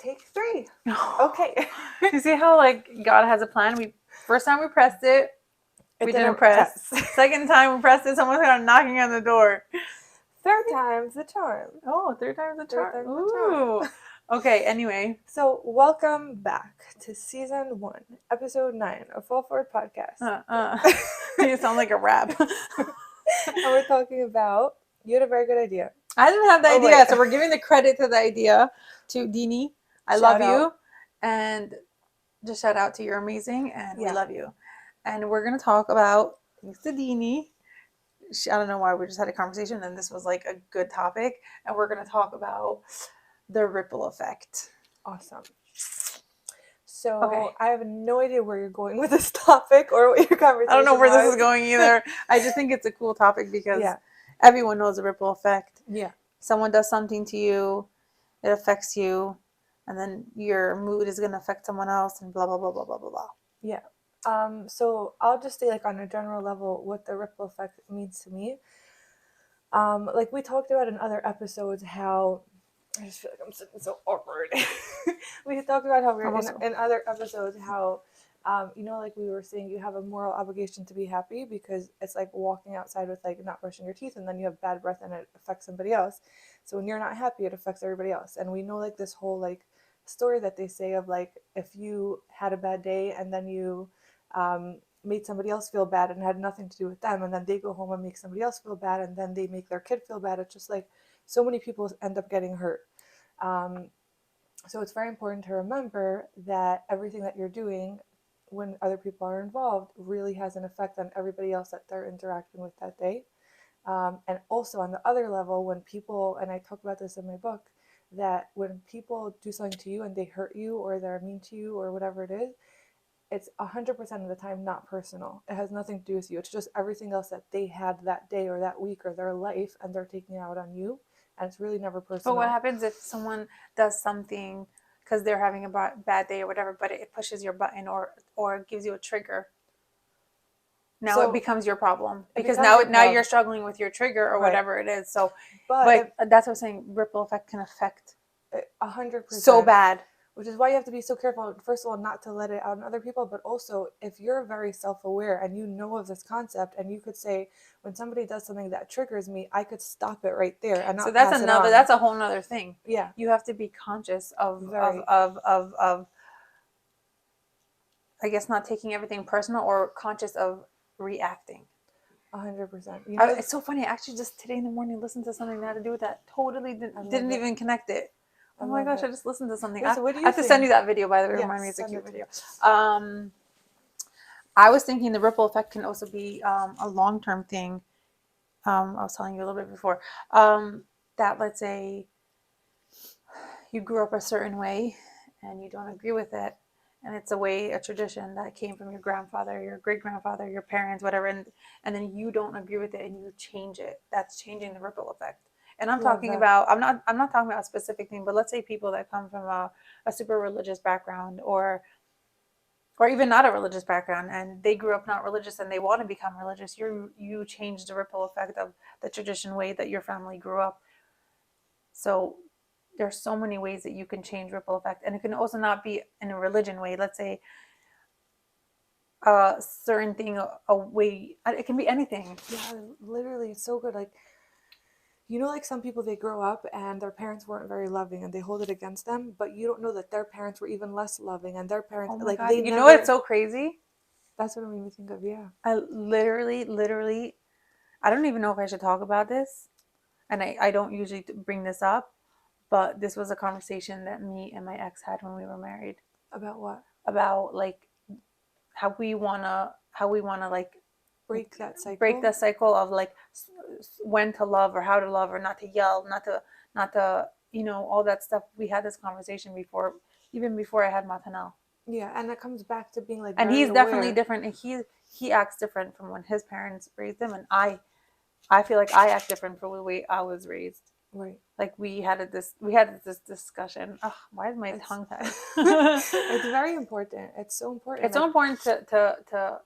Take 3. Okay. You see how like God has a plan? First time we pressed it, we didn't press. Second time we pressed it, someone started knocking on the door. Third time's the charm. Oh, third time's the charm. Third time's Ooh. the charm. Okay, anyway. So welcome back to season 1, episode 9 of Fall Forward Podcast. You sound like a rap. And we're talking about, you had a very good idea. I didn't have the idea, so we're giving the credit to the idea to Dini. I love you. And just shout out to you're amazing and we love you. And we're going to talk about, thanks to Dini, I don't know why, we just had a conversation and this was like a good topic. And we're going to talk about the ripple effect. Awesome. So I have no idea where you're going with this topic or what your conversation I don't know where this is going either. I just think it's a cool topic because everyone knows the ripple effect. Yeah. Someone does something to you, it affects you, and then your mood is going to affect someone else and blah, blah, blah, blah, blah, blah, blah. Yeah. So I'll just say like on a general level what the ripple effect means to me. Like we talked about in other episodes how I just feel like I'm sitting so awkward. We talked about how in other episodes how like we were saying, you have a moral obligation to be happy because it's like walking outside with like not brushing your teeth and then you have bad breath and it affects somebody else. So when you're not happy, it affects everybody else. And we know like this whole like story that they say of like if you had a bad day and then you made somebody else feel bad and had nothing to do with them, and then they go home and make somebody else feel bad, and then they make their kid feel bad. It's just like so many people end up getting hurt. So it's very important to remember that everything that you're doing when other people are involved really has an effect on everybody else that they're interacting with that day. And also on the other level, when people, and I talk about this in my book, that when people do something to you and they hurt you or they're mean to you or whatever it is, it's 100% of the time not personal. It has nothing to do with you. It's just everything else that they had that day or that week or their life, and they're taking it out on you. And it's really never personal. But what happens if someone does something because they're having a bad day or whatever, but it pushes your button or gives you a trigger? Now it becomes your problem because now you're struggling with your trigger or whatever it is. So, but that's what I'm saying. Ripple effect can affect 100%. So bad. Which is why you have to be so careful, first of all, not to let it out on other people, but also if you're very self-aware and you know of this concept and you could say, when somebody does something that triggers me, I could stop it right there and not pass it on. That's a whole nother thing. Yeah. You have to be conscious of I guess not taking everything personal or conscious of reacting. 100%. It's so funny. I actually just today in the morning listened to something that had to do with that. Totally didn't even connect it. Oh my gosh, I just listened to something. Wait, so I have to send you that video, by the way. Remind me, it's a cute video. I was thinking the ripple effect can also be a long-term thing. I was telling you a little bit before. That let's say you grew up a certain way and you don't agree with it. And it's a tradition that came from your grandfather, your great-grandfather, your parents, whatever. And then you don't agree with it and you change it. That's changing the ripple effect. And I'm talking about, I'm not talking about a specific thing, but let's say people that come from a super religious background or even not a religious background, and they grew up not religious and they want to become religious. You change the ripple effect of the tradition way that your family grew up. So there's so many ways that you can change ripple effect, and it can also not be in a religion way. Let's say a certain thing, a way, it can be anything. Yeah, literally, it's so good. Like, like some people, they grow up and their parents weren't very loving and they hold it against them, but you don't know that their parents were even less loving and their parents, oh my God. You know what's so crazy? That's what it made me think of, yeah. I literally, I don't even know if I should talk about this, and I don't usually bring this up, but this was a conversation that me and my ex had when we were married. About what? About like how we wanna like break that cycle of like when to love or how to love or not to yell, not to all that stuff. We had this conversation before, even before I had Matanel. Yeah, and it comes back to being like, and he's definitely different, and he acts different from when his parents raised him, and I feel like I act different from the way I was raised. Right. Like we had this discussion. Oh, why is my tongue tied? It's very important. It's so important. It's so important to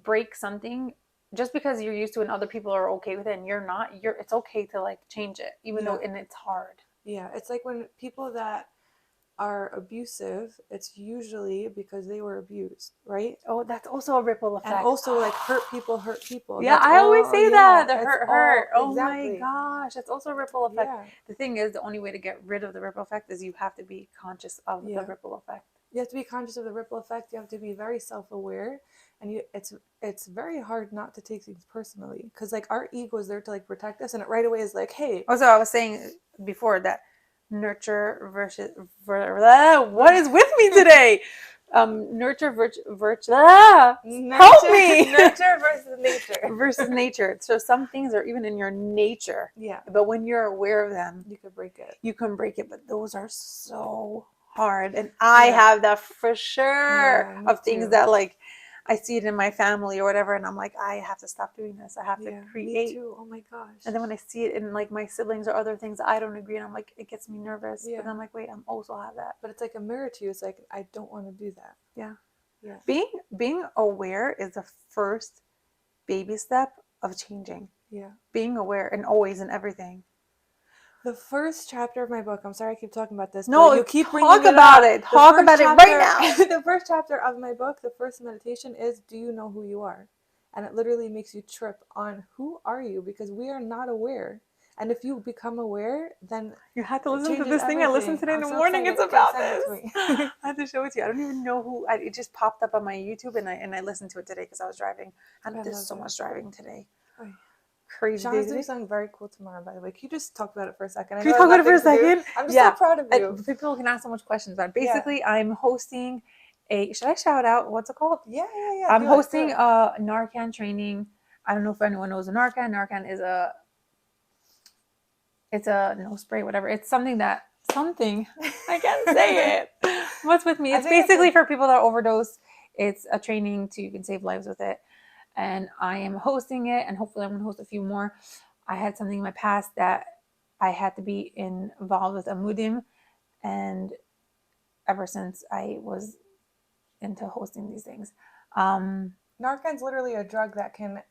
break something just because you're used to it and other people are okay with it and you're not. It's okay to like change it, even though and it's hard. Yeah, it's like when people that are abusive, it's usually because they were abused, right? Oh, that's also a ripple And effect. also like hurt people. Yeah, That's I always all. say Yeah, that. The it's hurt. all Oh my exactly. gosh, that's also a ripple effect. Yeah, The thing is, the only way to get rid of the ripple effect is you have to be conscious of the yeah. ripple effect. You have to be conscious of the ripple effect. You have to be very self-aware, and it's very hard not to take things personally because like our ego is there to like protect us, and it right away is like, hey, Also, I was saying before that nurture versus what is with me today? Nurture help me nurture versus nature. versus nature. So some things are even in your nature, Yeah, but when you're aware of them, you could break it. you can break it. But those are so hard, and I have that for sure Yeah, me of things too. that like I see it in my family or whatever, and I'm like, I have to stop doing this. I have to Yeah, me create. too. Oh my gosh. And then when I see it in like my siblings or other things I don't agree, and I'm like, it gets me nervous. Yeah. But then I'm like, wait, I'm also have that. But it's like a mirror to you. It's like I don't want to do that. Yeah. Yeah. Being aware is the first baby step of changing. Yeah. Being aware and always in everything. The first chapter of my book, I'm sorry I keep talking about this, No, but you keep bringing talk it about up. it. Talk about it right now. The first chapter of my book, the first meditation is, do you know who you are? And it literally makes you trip on who are you, because we are not aware. And if you become aware, then you have to it listen to changes this thing I listened everything. today in I'm the so morning. excited. It's about Send it this. to me. I have to show it to you. I don't even know who. It just popped up on my YouTube, and I listened to it today because I was driving. I did so much driving today. Oh, crazy Shana's day. doing something very cool tomorrow, by the way. Can you just talk about it for a second? Can we talk about it for a second? I'm just so proud of you. People can ask so much questions about it. Basically, I'm hosting should I shout out? What's it called? Yeah. I'm hosting a Narcan training. I don't know if anyone knows a Narcan. Narcan is it's a nose spray, whatever. It's something I can't say it. What's with me? It's basically for people that overdose. It's a training you can save lives with it. And I am hosting it, and hopefully I'm going to host a few more. I had something in my past that I had to be involved with a mudim, and ever since I was into hosting these things. Narcan's literally a drug that can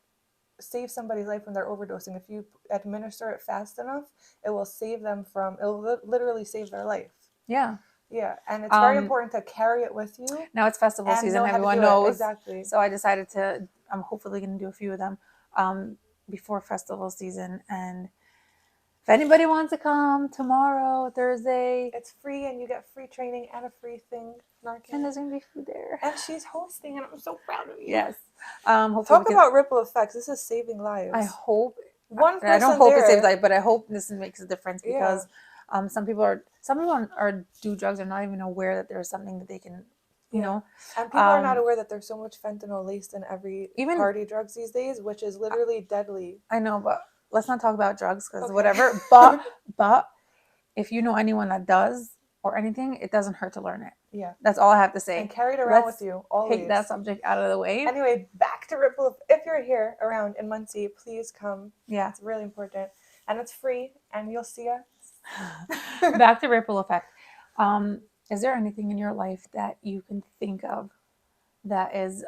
save somebody's life when they're overdosing. If you administer it fast enough, it will save them it'll literally save their life. Yeah. Yeah, and it's very important to carry it with you. Now it's festival season, everyone knows. Exactly. So I decided I'm hopefully going to do a few of them before festival season. And if anybody wants to come tomorrow, Thursday. It's free, and you get free training and a free thing. Narcan. And there's going to be food there. And she's hosting, and I'm so proud of you. Yes. Talk about ripple effects. This is saving lives. I hope. One person I don't hope it saves life, but I hope this makes a difference because some people do drugs are not even aware that there's something that they can, you know. And people are not aware that there's so much fentanyl laced in every party drugs these days, which is literally deadly. I know, but let's not talk about drugs because whatever. But if you know anyone that does or anything, it doesn't hurt to learn it. Yeah. That's all I have to say. And carry it around with you always. Take that subject out of the way. Anyway, back to ripple. If you're here around in Muncie, please come. Yeah. It's really important. And it's free, and you'll see us. Back to ripple effect. Is there anything in your life that you can think of that is,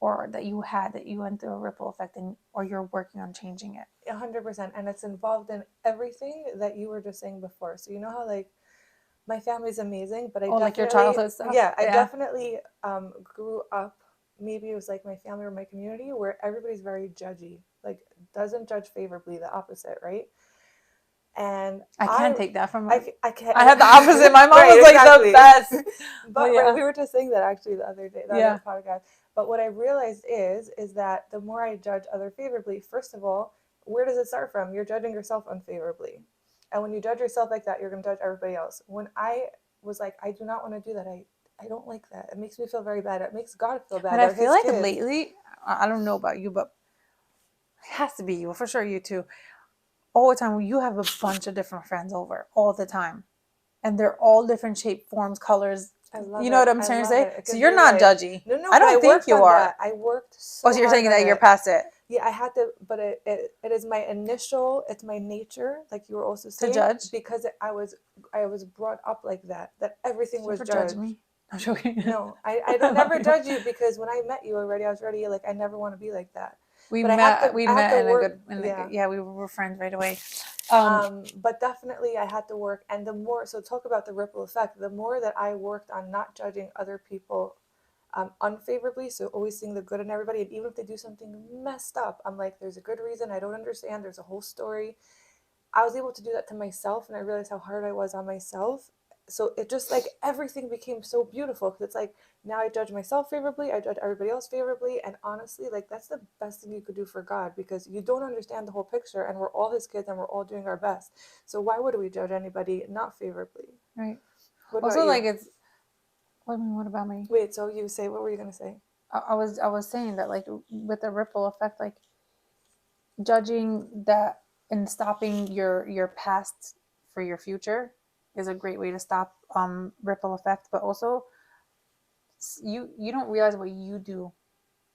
or that you had that you went through a ripple effect or you're working on changing it? 100%. And it's involved in everything that you were just saying before. So you know how like my family's amazing, but like your childhood stuff? Yeah, I definitely grew up, maybe it was like my family or my community, where everybody's very judgy, like doesn't judge favorably, the opposite, right? And I can't take that from her. I can't. I had the opposite. My mom was like the best. But we were just saying that actually the other day, other podcast. But what I realized is that the more I judge other favorably, first of all, where does it start from? You're judging yourself unfavorably. And when you judge yourself like that, you're going to judge everybody else. When I was like, I do not want to do that. I don't like that. It makes me feel very bad. It makes God feel bad. But I feel like lately, I don't know about you, but it has to be you, for sure you too. All the time, you have a bunch of different friends over all the time. And they're all different shape, forms, colors. You know what I'm trying to say? So you're not judgy. No, I don't think you are. That. I worked so so you're saying that you're past it? Yeah, I had to, but it is it's my nature, like you were also saying. To judge? Because I was brought up like that everything was judged. Judge me? I'm joking. No, I don't never judge you, because when I met you already, I was already like, I never want to be like that. We met we were friends right away. But definitely I had to work. And the more, so talk about the ripple effect, the more that I worked on not judging other people unfavorably, so always seeing the good in everybody, and even if they do something messed up, I'm like, there's a good reason, I don't understand, there's a whole story. I was able to do that to myself, and I realized how hard I was on myself. So it just like everything became so beautiful, because it's like now I judge myself favorably, I judge everybody else favorably, and honestly, like that's the best thing you could do for God, because you don't understand the whole picture, and we're all His kids, and we're all doing our best. So why would we judge anybody not favorably? Right. What about Also, you? like it's. What about me? Wait, so you say, what were you gonna say? I was saying that like with the ripple effect, like judging that and stopping your past for your future is a great way to stop ripple effect. But also, you don't realize what you do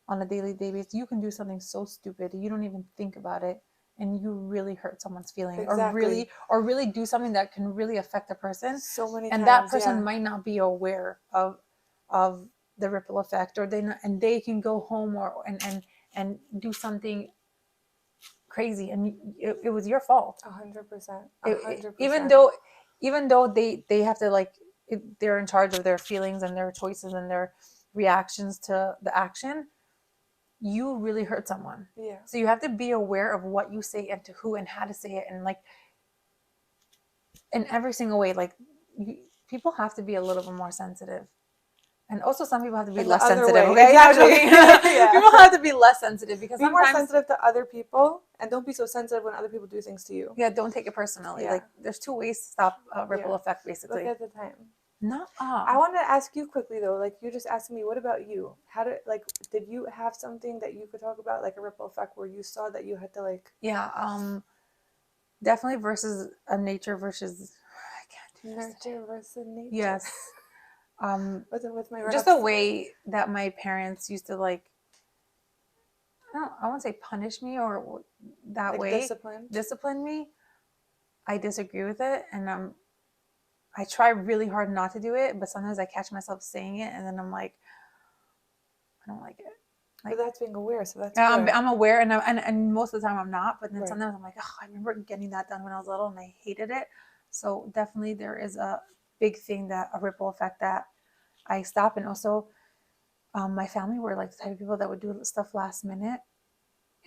on a daily basis. You can do something so stupid you don't even think about it, and you really hurt someone's feeling, Exactly. or really do something that can really affect a person, So many and times, that person yeah. might not be aware of the ripple effect, or and they can go home or and do something crazy, and it was your fault. 100%. Even 100%. though they have to like they're in charge of their feelings and their choices and their reactions to the action, you really hurt someone. Yeah. So you have to be aware of what you say and to who and how to say it, and like in every single way. Like people have to be a little bit more sensitive, and also some people have to be In the less other sensitive. way, Okay, exactly. Yeah. people have to be less sensitive because Be more sometimes sensitive to other people, and don't be so sensitive when other people do things to you. yeah, don't take it personally. Yeah. Like there's two ways to stop a ripple Yeah. effect, Look basically. at the time. No, I wanted to ask you quickly though, like you just asked me, what about you? How did did you have something that you could talk about, like a ripple effect where you saw that you had to like yeah, definitely versus a nature versus I can't do this today. nurture versus nature? Yes. with my Just raps. the way that my parents used to like I won't say punish me or that Like way discipline me. I disagree with it, and I try really hard not to do it, but sometimes I catch myself saying it, and then I'm like, I don't like it. But that's being aware, so that's I'm, good. I'm aware, and most of the time I'm not, but then Right. sometimes I'm like, oh, I remember getting that done when I was little, and I hated it. So definitely there is a big thing, that a ripple effect that I stop. And also, my family were like the type of people that would do stuff last minute,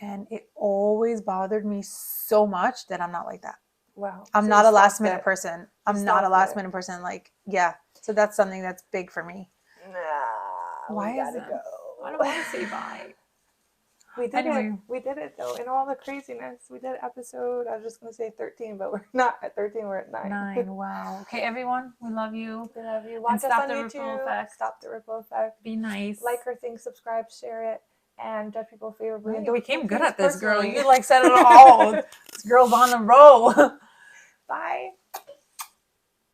and it always bothered me so much that I'm not like that. Wow. I'm So not you a last stopped minute it. person. You I'm not a stopped last it. minute person. Like, yeah. So that's something that's big for me. Nah, Why we is gotta it? go. I don't want to say bye. We did it. Anyway, We did it though. In all the craziness, we did episode. I was just gonna say 13, but we're not at 13. We're at 9. 9. Wow. Okay, everyone, we love you. We love you. And Watch us stop on the ripple YouTube. effect. Stop the ripple effect. Be nice. Like our thing, subscribe, share it, and judge people favorably. Right, And you don't became take good things at this, girl. personally. You like said it all. This girl's on a roll. Bye.